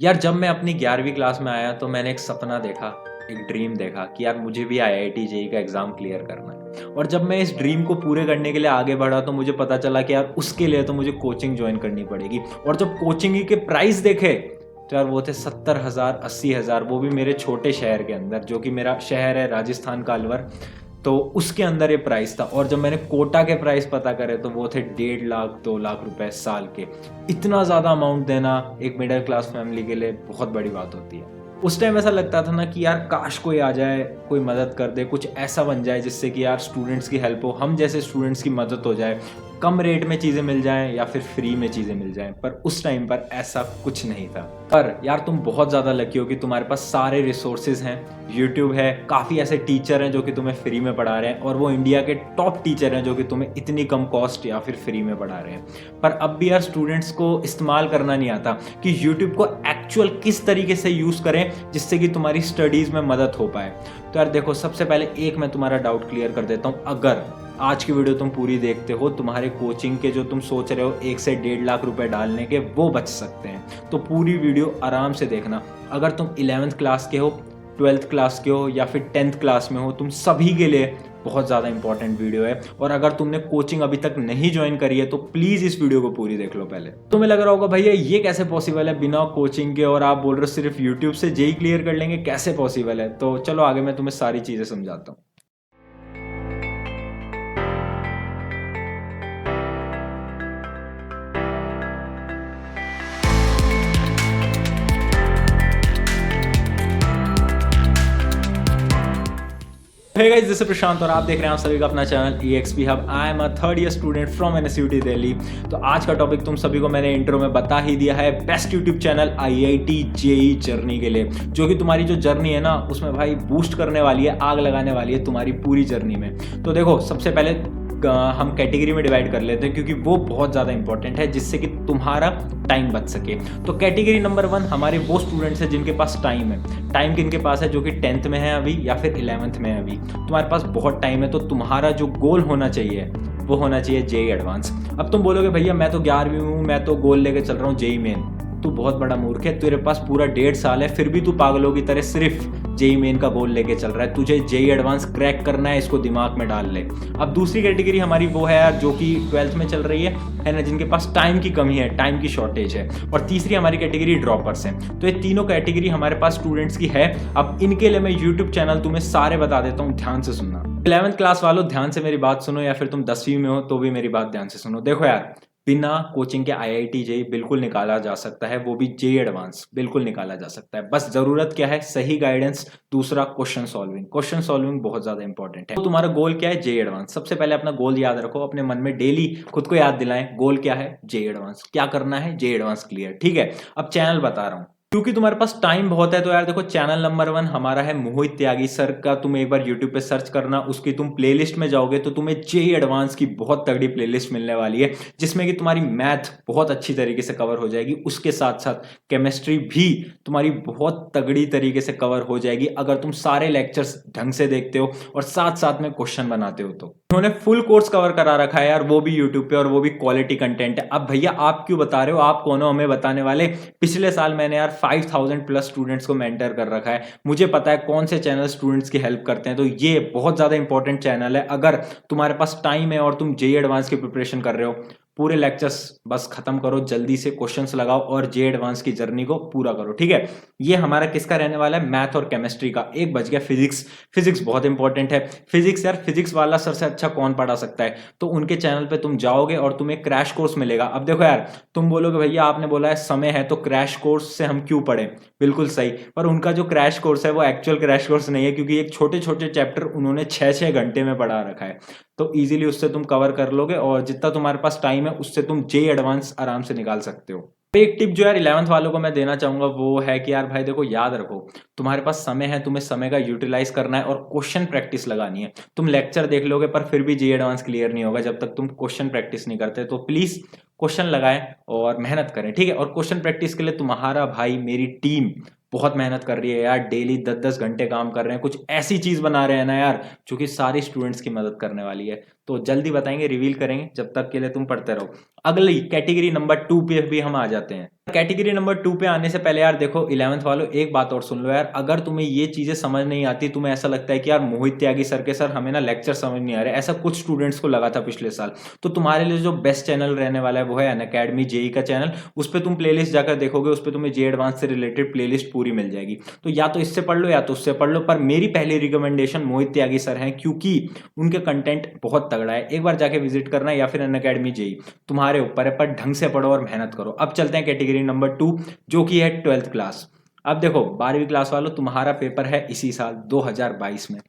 यार जब मैं अपनी 11वीं क्लास में आया तो मैंने एक सपना देखा, एक ड्रीम देखा कि यार मुझे भी आईआईटी जेईई का एग्ज़ाम क्लियर करना है। और जब मैं इस ड्रीम को पूरे करने के लिए आगे बढ़ा तो मुझे पता चला कि यार उसके लिए तो मुझे कोचिंग ज्वाइन करनी पड़ेगी। और जब कोचिंग के प्राइस देखे तो यार वो थे 70,000 80,000, वो भी मेरे छोटे शहर के अंदर, जो कि मेरा शहर है राजस्थान का अलवर। तो उसके अंदर ये प्राइस था। और जब मैंने कोटा के प्राइस पता करे तो वो थे 1.5 लाख 2 लाख रुपए साल के। इतना ज़्यादा अमाउंट देना एक मिडिल क्लास फैमिली के लिए बहुत बड़ी बात होती है। उस टाइम ऐसा लगता था ना कि यार काश कोई आ जाए, कोई मदद कर दे, कुछ ऐसा बन जाए जिससे कि यार स्टूडेंट्स की हेल्प हो, हम जैसे स्टूडेंट्स की मदद हो जाए, कम रेट में चीज़ें मिल जाएं या फिर फ्री में चीज़ें मिल जाएं। पर उस टाइम पर ऐसा कुछ नहीं था। पर यार तुम बहुत ज़्यादा लकी हो कि तुम्हारे पास सारे रिसोर्सेज हैं, यूट्यूब है, काफ़ी ऐसे टीचर हैं जो कि तुम्हें फ्री में पढ़ा रहे हैं, और वो इंडिया के टॉप टीचर हैं जो कि तुम्हें इतनी कम कॉस्ट या फिर फ्री में पढ़ा रहे हैं। पर अब भी यार स्टूडेंट्स को इस्तेमाल करना नहीं आता कि यूट्यूब को एक्चुअल किस तरीके से यूज़ करें जिससे कि तुम्हारी स्टडीज़ में मदद हो पाए। तो यार देखो, सबसे पहले एक मैं तुम्हारा डाउट क्लियर कर देता हूँ। अगर आज की वीडियो तुम पूरी देखते हो, तुम्हारे कोचिंग के जो तुम सोच रहे हो 1 से 1.5 लाख रुपए डालने के, वो बच सकते हैं। तो पूरी वीडियो आराम से देखना। अगर तुम 11th क्लास के हो, 12th क्लास के हो या फिर 10th क्लास में हो, तुम सभी के लिए बहुत ज़्यादा इंपॉर्टेंट वीडियो है। और अगर तुमने कोचिंग अभी तक नहीं ज्वाइन करी है तो प्लीज़ इस वीडियो को पूरी देख लो। पहले तुम्हें लग रहा होगा भैया ये कैसे पॉसिबल है बिना कोचिंग के, और आप बोल रहे हो सिर्फ यूट्यूब से जेई क्लियर कर लेंगे, कैसे पॉसिबल है? तो चलो आगे मैं तुम्हें सारी चीज़ें समझाता हूँ। हे गाइस, दिस इज प्रशांत और आप देख रहे हैं आप सभी का अपना channel EXP hub. I am a third year student from NSUT Delhi. तो आज का टॉपिक तुम सभी को मैंने इंट्रो में बता ही दिया है, best YouTube channel IIT JEE journey के लिए, जो कि तुम्हारी जो जर्नी है ना उसमें भाई बूस्ट करने वाली है, आग लगाने वाली है तुम्हारी पूरी जर्नी में। तो देखो, सबसे पहले हम कैटेगरी में डिवाइड कर लेते हैं क्योंकि वो बहुत ज़्यादा इंपॉर्टेंट है जिससे कि तुम्हारा टाइम बच सके। तो कैटेगरी नंबर 1 हमारे वो स्टूडेंट्स हैं जिनके पास टाइम है। टाइम किनके पास है? जो कि 10th में है अभी या फिर 11th में है अभी। तुम्हारे पास बहुत टाइम है, तो तुम्हारा जो गोल होना चाहिए वो होना चाहिए जेईई एडवांस। अब तुम बोलोगे भैया मैं तो 11वीं हूँ, मैं तो गोल लेके चल रहा हूँ जेईई मेन। तू बहुत बड़ा मूर्ख है, तेरे पास पूरा 1.5 साल है, फिर भी तू पागलों की तरह सिर्फ जेईई मेन का गोल लेके चल रहा है। तुझे जेईई एडवांस क्रैक करना है, इसको दिमाग में डाल ले। अब दूसरी कैटेगरी हमारी वो है यार जो कि 12th में चल रही है ना, जिनके पास टाइम की कमी है, टाइम की शॉर्टेज है। और तीसरी हमारी कैटेगरी ड्रॉपर्स हैं। तो ये तीनों कैटेगरी हमारे पास स्टूडेंट्स की है। अब इनके लिए मैं यूट्यूब चैनल तुम्हें सारे बता देता हूँ, ध्यान से सुनना। 11th क्लास वालों ध्यान से मेरी बात सुनो, या फिर तुम 10वीं में हो तो भी मेरी बात ध्यान से सुनो। देखो यार, बिना कोचिंग के IIT जेईई बिल्कुल निकाला जा सकता है, वो भी जेईई एडवांस बिल्कुल निकाला जा सकता है। बस जरूरत क्या है? सही गाइडेंस। दूसरा क्वेश्चन सॉल्विंग। क्वेश्चन सॉल्विंग बहुत ज्यादा इंपॉर्टेंट है। तो तुम्हारा गोल क्या है? JEE advance. सबसे पहले अपना गोल याद रखो, अपने मन में डेली खुद को याद दिलाएं, गोल क्या है? JEE advance. क्या करना है? JEE advance clear. ठीक है, अब चैनल बता रहा हूं क्योंकि तुम्हारे पास टाइम बहुत है। तो यार देखो, चैनल नंबर 1 हमारा है मोहित त्यागी सर का। तुम एक बार यूट्यूब पे सर्च करना, उसकी तुम प्लेलिस्ट में जाओगे तो तुम्हें जेईई एडवांस की बहुत तगड़ी प्लेलिस्ट मिलने वाली है, जिसमें कि तुम्हारी मैथ बहुत अच्छी तरीके से कवर हो जाएगी। उसके साथ साथ केमिस्ट्री भी तुम्हारी बहुत तगड़ी तरीके से कवर हो जाएगी अगर तुम सारे लेक्चर्स ढंग से देखते हो और साथ साथ में क्वेश्चन बनाते हो। तो उन्होंने फुल कोर्स कवर करा रखा है यार, वो भी यूट्यूब पे, और वो भी क्वालिटी कंटेंट है। अब भैया आप क्यों बता रहे हो? आप कौन हो हमें बताने वाले? पिछले साल मैंने यार 5000 प्लस स्टूडेंट्स को मेंटर कर रखा है, मुझे पता है कौन से चैनल स्टूडेंट्स की हेल्प करते हैं। तो ये बहुत ज्यादा इंपॉर्टेंट चैनल है। अगर तुम्हारे पास टाइम है और तुम जेईई एडवांस की प्रिपरेशन कर रहे हो, पूरे लेक्चर्स बस खत्म करो, जल्दी से क्वेश्चंस लगाओ और जेईई एडवांस की जर्नी को पूरा करो। ठीक है, ये हमारा किसका रहने वाला है? मैथ और केमिस्ट्री का। एक बच गया फिजिक्स। फिजिक्स बहुत इंपॉर्टेंट है। फिजिक्स यार, फिजिक्स वाला सर से अच्छा कौन पढ़ा सकता है? तो उनके चैनल पे तुम जाओगे और तुम्हें क्रैश कोर्स मिलेगा। अब देखो यार, तुम बोलोगे भैया आपने बोला है समय है तो क्रैश कोर्स से हम क्यों पढ़े? बिल्कुल सही, पर उनका जो क्रैश कोर्स है वो एक्चुअल क्रैश कोर्स नहीं है, क्योंकि एक छोटे छोटे चैप्टर उन्होंने 6-6 घंटे में पढ़ा रखा है। तो इजीली उससे तुम कवर कर लोगे, और जितना तुम्हारे पास टाइम है उससे तुम जेईई एडवांस आराम से निकाल सकते हो। एक टिप जो यार 11th वालों को मैं देना चाहूंगा वो है कि यार भाई देखो, याद रखो तुम्हारे पास समय है, तुम्हें समय का यूटिलाइज करना है और क्वेश्चन प्रैक्टिस लगानी है। तुम लेक्चर देख लोगे पर फिर भी जेईई एडवांस क्लियर नहीं होगा जब तक तुम क्वेश्चन प्रैक्टिस नहीं करते। तो प्लीज क्वेश्चन लगाएं और मेहनत करें। ठीक है, और क्वेश्चन प्रैक्टिस के लिए तुम्हारा भाई, मेरी टीम बहुत मेहनत कर रही है यार, डेली 10-10 घंटे काम कर रहे हैं, कुछ ऐसी चीज बना रहे हैं ना यार जो कि सारे स्टूडेंट्स की मदद करने वाली है। तो जल्दी बताएंगे, रिवील करेंगे, जब तक के लिए तुम पढ़ते रहो। अगली कैटेगरी नंबर 2 पे भी हम आ जाते हैं। कैटेगरी नंबर 2 पे आने से पहले यार देखो 11th वालों, एक बात और सुन लो यार, अगर तुम्हें ये चीजें समझ नहीं आती, तुम्हें ऐसा लगता है कि यार मोहित त्यागी सर के सर हमें ना लेक्चर समझ नहीं आ रहे, ऐसा कुछ स्टूडेंट्स को लगा था पिछले साल, तो तुम्हारे लिए जो बेस्ट चैनल रहने वाला है वो है अनअकैडमी जेई का चैनल। उस पर तुम प्लेलिस्ट जाकर देखोगे, उस पर तुम्हें जे एडवांस से रिलेटेड प्लेलिस्ट पूरी मिल जाएगी। तो या तो इससे पढ़ लो या तो उससे पढ़ लो, पर मेरी पहली रिकमेंडेशन मोहित त्यागी सर है, क्योंकि उनके कंटेंट बहुत तगड़ा है। एक बार जाके विजिट करना, या फिर अनअकैडमी जेई, तुम्हारे ऊपर है, पर ढंग से पढ़ो और मेहनत करो। अब चलते हैं कैटेगरी नंबर 2, जो कि है 12th क्लास। अब देखो 12वीं क्लास वालों, तुम्हारा पेपर है इसी साल 2022 में।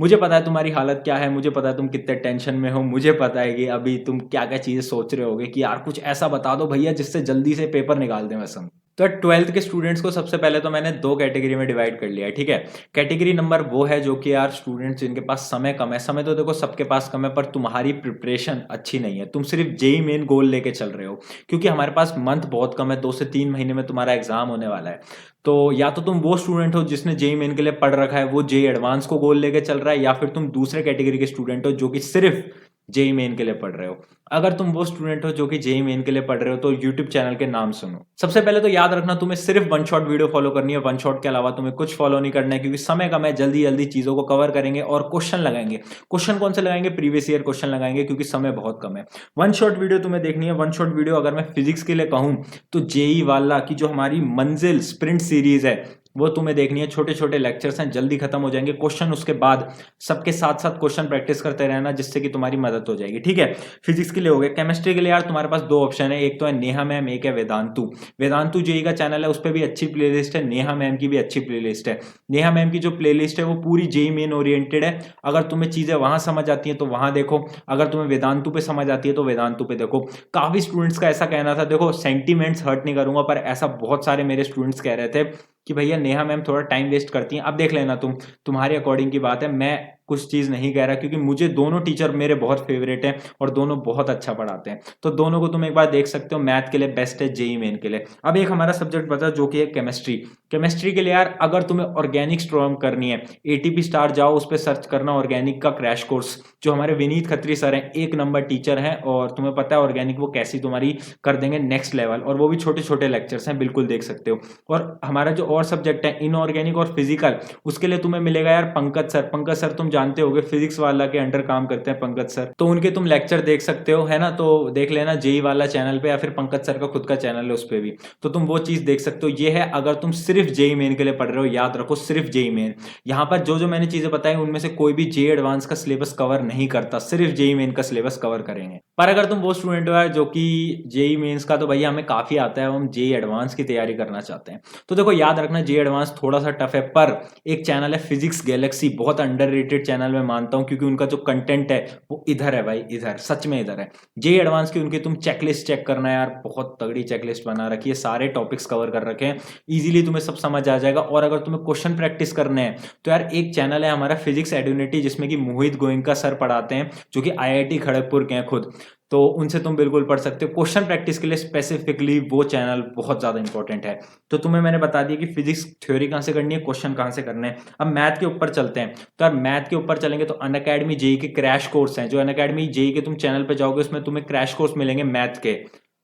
मुझे पता है तुम्हारी हालत क्या है, मुझे पता है तुम कितने टेंशन में हो, मुझे पता है कि अभी तुम क्या क्या चीजें सोच रहे होगे कि यार कुछ ऐसा बता दो भैया जिससे जल्दी से पेपर निकाल दें बस हम। तो 12th के स्टूडेंट्स को सबसे पहले तो मैंने 2 कैटेगरी में डिवाइड कर लिया है, ठीक है। कैटेगरी नंबर वो है जो कि यार स्टूडेंट्स जिनके पास समय कम है। समय तो देखो सबके पास कम है, पर तुम्हारी प्रिपरेशन अच्छी नहीं है, तुम सिर्फ जेई मेन गोल लेके चल रहे हो, क्योंकि हमारे पास मंथ बहुत कम है, 2 से 3 महीने में तुम्हारा एग्जाम होने वाला है। तो या तो तुम वो स्टूडेंट हो जिसने जेई मेन के लिए पढ़ रखा है, वो जेई एडवांस को गोल लेके चल रहा है, या फिर तुम दूसरे कैटेगरी के स्टूडेंट हो जो कि सिर्फ जेई मेन के लिए पढ़ रहे हो। अगर तुम वो स्टूडेंट हो जो कि जेई मेन के लिए पढ़ रहे हो, तो यूट्यूब चैनल के नाम सुनो। सबसे पहले तो याद रखना, तुम्हें सिर्फ वन शॉट वीडियो फॉलो करनी है, वन शॉट के अलावा तुम्हें कुछ फॉलो नहीं करना है, क्योंकि समय कम है, जल्दी जल्दी चीजों को कवर करेंगे और क्वेश्चन लगाएंगे। क्वेश्चन कौन से लगाएंगे? प्रीवियस ईयर क्वेश्चन लगाएंगे, क्योंकि समय बहुत कम है। वन शॉट वीडियो तुम्हें देखनी है। वन शॉट वीडियो अगर मैं फिजिक्स के लिए कहूं, तो जेई वाला की जो हमारी मंजिल स्प्रिंट सीरीज है वो तुम्हें देखनी है। छोटे छोटे लेक्चर्स हैं, जल्दी खत्म हो जाएंगे क्वेश्चन, उसके बाद सबके साथ साथ क्वेश्चन प्रैक्टिस करते रहना, जिससे कि तुम्हारी मदद हो जाएगी, ठीक है। फिजिक्स के लिए हो गया। केमिस्ट्री के लिए यार तुम्हारे पास 2 ऑप्शन है, एक तो है नेहा मैम, एक है वेदांतु। वेदांतु जेई का चैनल है, उस पर भी अच्छी प्लेलिस्ट है, नेहा मैम की भी अच्छी प्लेलिस्ट है। नेहा मैम की जो प्लेलिस्ट है वो पूरी जेई मेन ओरिएंटेड है। अगर तुम्हें चीजें वहां समझ आती हैं तो वहां देखो, अगर तुम्हें वेदांतु पे समझ आती है तो वेदांतु पे देखो। काफी स्टूडेंट्स का ऐसा कहना था, देखो सेंटीमेंट्स हर्ट नहीं करूंगा, पर ऐसा बहुत सारे मेरे स्टूडेंट्स कह रहे थे कि भैया नेहा मैम थोड़ा टाइम वेस्ट करती हैं। अब देख लेना तुम, तुम्हारे अकॉर्डिंग की बात है, मैं कुछ चीज नहीं कह रहा, क्योंकि मुझे दोनों टीचर मेरे बहुत फेवरेट हैं और दोनों बहुत अच्छा पढ़ाते हैं। तो दोनों को तुम एक बार देख सकते हो, मैथ के लिए बेस्ट है, जेई मेन के लिए। अब एक हमारा सब्जेक्ट बचा जो कि है केमिस्ट्री। केमिस्ट्री के लिए यार अगर तुम्हें ऑर्गेनिक स्ट्रॉन्ग करनी है, एटीपी स्टार जाओ, उस पर सर्च करना ऑर्गेनिक का क्रैश कोर्स, जो हमारे विनीत खत्री सर हैं, 1 नंबर टीचर हैं, और तुम्हें पता है ऑर्गेनिक वो कैसी तुम्हारी कर देंगे नेक्स्ट लेवल, और वो भी छोटे छोटे लेक्चर्स हैं, बिल्कुल देख सकते हो। और हमारा जो और सब्जेक्ट है इनऑर्गेनिक और फिजिकल, उसके लिए तुम्हें मिलेगा यार पंकज सर। पंकज सर तुम जानते होगे, फिजिक्स वाला के अंडर काम करते हैं पंकज सर, तो उनके तुम लेक्चर देख सकते हो, है ना। तो देख लेना जेई वाला चैनल पे, या फिर पंकज सर का खुद का चैनल है उस पर भी, तो तुम वो चीज देख सकते हो। ये है अगर तुम सिर्फ जेई मेन के लिए पढ़ रहे हो, याद रखो सिर्फ जेई मेन। यहाँ पर जो जो मैंने चीजें बताई उनमें से कोई भी जेई एडवांस का सिलेबस कवर नहीं करता, सिर्फ जेई मेन का सिलेबस कवर करेंगे। पर अगर तुम वो स्टूडेंट हो यार जो कि जेई मेन्स का तो भैया हमें काफी आता है, हम जेई एडवांस की तैयारी करना चाहते हैं, तो देखो याद रखना जेई एडवांस थोड़ा सा टफ है, पर एक चैनल है फिजिक्स गैलेक्सी, बहुत अंडररेटेड चैनल मैं मानता हूं, क्योंकि उनका जो कंटेंट है वो इधर है भाई, इधर सच में इधर है। जेई एडवांस की उनकी तुम चेकलिस्ट चेक करना यार, बहुत तगड़ी चेकलिस्ट बना रखी है, सारे टॉपिक्स कवर कर रखे हैं, इजीली तुम्हें सब समझ आ जाएगा। और अगर तुम्हें क्वेश्चन प्रैक्टिस करने हैं तो यार एक चैनल है हमारा फिजिक्स एड्यूनिटी, जिसमें कि मोहित गोयनका सर पढ़ाते हैं, जो कि आईआईटी खड़गपुर के हैं खुद, तो उनसे तुम बिल्कुल पढ़ सकते हो। क्वेश्चन प्रैक्टिस के लिए स्पेसिफिकली वो चैनल बहुत ज्यादा इंपॉर्टेंट है। तो तुम्हें मैंने बता दिया कि फिजिक्स थ्योरी कहां से करनी है, क्वेश्चन कहां से करने हैं। अब मैथ के ऊपर चलते हैं, तो यार मैथ के ऊपर चलेंगे तो अनअकैडमी जेई के क्रैश कोर्स हैं, जो अनअकैडमी जेई के तुम चैनल पे जाओगे उसमें तुम्हें क्रैश कोर्स मिलेंगे मैथ के,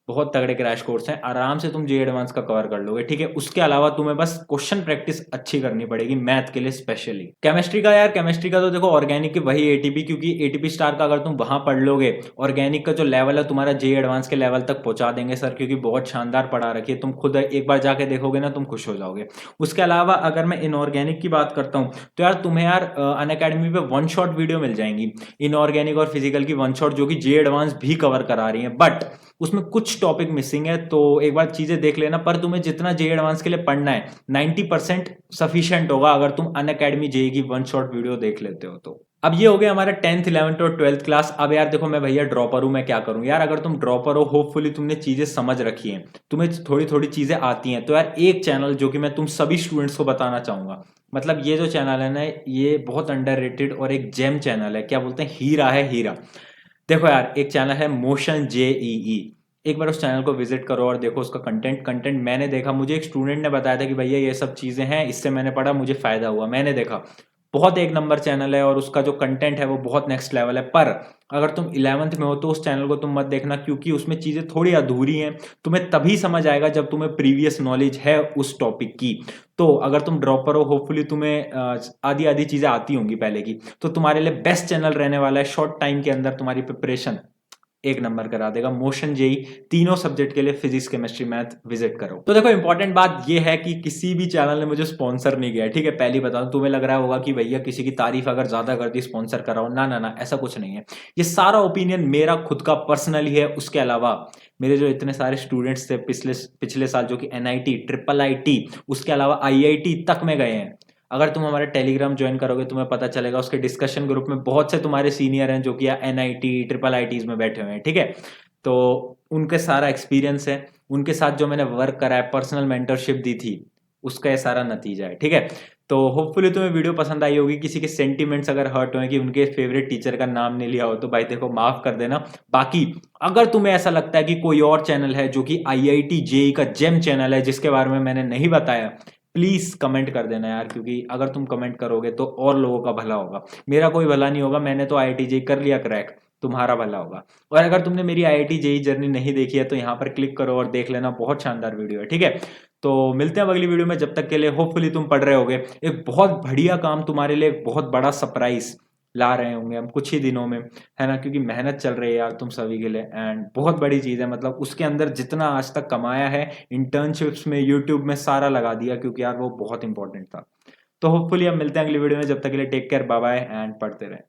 बहुत तगड़े क्रैश कोर्स हैं, आराम से तुम जेई एडवांस का कवर कर लोगे, ठीक है। उसके अलावा तुम्हें बस क्वेश्चन प्रैक्टिस अच्छी करनी पड़ेगी मैथ के लिए स्पेशली। केमिस्ट्री का यार, केमिस्ट्री का तो देखो ऑर्गेनिक की वही एटीपी, क्योंकि एटीपी स्टार का अगर तुम वहां पढ़ लोगे, ऑर्गेनिक का जो लेवल है तुम्हारा जेई एडवांस के लेवल तक पहुंचा देंगे सर, क्योंकि बहुत शानदार पढ़ा रखी है, तुम खुद एक बार जाके देखोगे ना तुम खुश हो जाओगे। उसके अलावा अगर मैं इनऑर्गेनिक की बात करता हूँ, तो यार तुम्हें यार अनअकैडमी पे वन शॉट वीडियो मिल जाएंगी इनऑर्गेनिक और फिजिकल की, वन शॉट जो कि जेई एडवांस भी कवर करा रही है, बट उसमें कुछ टॉपिक मिसिंग है, तो एक बार चीजें देख लेना। पर तुम्हें जितना जेई एडवांस के लिए पढ़ना है 90% सफिशिएंट होगा अगर तुम अनअकैडमी जेई की वन शॉट वीडियो देख लेते हो तो। अब ये हो गया हमारा 10th 11th और 12th क्लास। अब यार देखो मैं भैया ड्रॉपर हूं, मैं क्या करूं यार। अगर तुम ड्रॉपर हो, होपफुली तुमने चीजें समझ रखी हैं, तुम्हें थोड़ी थोड़ी चीजें आती हैं, तो यार एक चैनल जो कि मैं तुम सभी स्टूडेंट्स को बताना चाहूंगा, मतलब ये जो चैनल है ना, ये बहुत अंडररेटेड और एक जेम चैनल है, क्या बोलते हैं, हीरा है, हीरा। देखो यार एक चैनल है मोशन जेईई, एक बार उस चैनल को विजिट करो और देखो उसका कंटेंट मैंने देखा, मुझे एक स्टूडेंट ने बताया था कि भैया ये सब चीजें हैं, इससे मैंने पढ़ा, मुझे फायदा हुआ, मैंने देखा, बहुत एक नंबर चैनल है और उसका जो कंटेंट है वो बहुत नेक्स्ट लेवल है। पर अगर तुम 11th में हो तो उस चैनल को तुम मत देखना, क्योंकि उसमें चीज़ें थोड़ी अधूरी हैं। तुम्हें तभी समझ आएगा जब तुम्हें प्रीवियस नॉलेज है उस टॉपिक की। तो अगर तुम ड्रॉपर हो, होपफुली तुम्हें आधी आधी चीज़ें आती होंगी पहले की, तो तुम्हारे लिए बेस्ट चैनल रहने वाला है। शॉर्ट टाइम के अंदर तुम्हारी प्रिपरेशन एक नंबर करा देगा। मोशन जेई तीनों सब्जेक्ट के लिए, फिजिक्स केमिस्ट्री मैथ, विजिट करो। तो देखो इंपॉर्टेंट बात ये है कि किसी भी चैनल ने मुझे स्पॉन्सर नहीं किया, ठीक है। पहली बता दूं, तुम्हें लग रहा होगा कि भैया किसी की तारीफ अगर ज्यादा कर दी स्पॉन्सर कराओ, ना ना ना, ऐसा कुछ नहीं है। ये सारा ओपिनियन मेरा खुद का पर्सनली है। उसके अलावा मेरे जो इतने सारे स्टूडेंट्स थे पिछले पिछले साल, जो कि एनआईटी, ट्रिपल आईटी, उसके अलावा आईआईटी तक में गए हैं। अगर तुम हमारे टेलीग्राम ज्वाइन करोगे तुम्हें पता चलेगा, उसके डिस्कशन ग्रुप में बहुत से तुम्हारे सीनियर हैं जो कि एनआईटी, ट्रिपल आईटीज में बैठे हुए हैं, ठीक है। तो उनके सारा एक्सपीरियंस है, उनके साथ जो मैंने वर्क करा है, पर्सनल मेंटरशिप दी थी, उसका ये सारा नतीजा है, ठीक है। तो होपफुली तुम्हें वीडियो पसंद आई होगी। किसी के सेंटिमेंट्स अगर हर्ट हुए कि उनके फेवरेट टीचर का नाम नहीं लिया हो, तो भाई देखो माफ कर देना। बाकी अगर तुम्हें ऐसा लगता है कि कोई और चैनल है जो कि आईआईटी जेई का जेम चैनल है जिसके बारे में मैंने नहीं बताया, प्लीज कमेंट कर देना यार, क्योंकि अगर तुम कमेंट करोगे तो और लोगों का भला होगा। मेरा कोई भला नहीं होगा, मैंने तो आईआईटी जेई कर लिया क्रैक, तुम्हारा भला होगा। और अगर तुमने मेरी आईआईटी जेई जर्नी नहीं देखी है तो यहाँ पर क्लिक करो और देख लेना, बहुत शानदार वीडियो है, ठीक है। तो मिलते हैं अगली वीडियो में, जब तक के लिए होपफुली तुम पढ़ रहे होगे। एक बहुत बढ़िया काम तुम्हारे लिए, एक बहुत बड़ा सरप्राइज ला रहे होंगे हम कुछ ही दिनों में, है ना, क्योंकि मेहनत चल रही है यार तुम सभी के लिए। एंड बहुत बड़ी चीज़ है, मतलब उसके अंदर जितना आज तक कमाया है इंटर्नशिप्स में, यूट्यूब में, सारा लगा दिया, क्योंकि यार वो बहुत इंपॉर्टेंट था। तो होपफुली अब मिलते हैं अगली वीडियो में, जब तक के लिए take care, bye bye and पढ़ते रहें।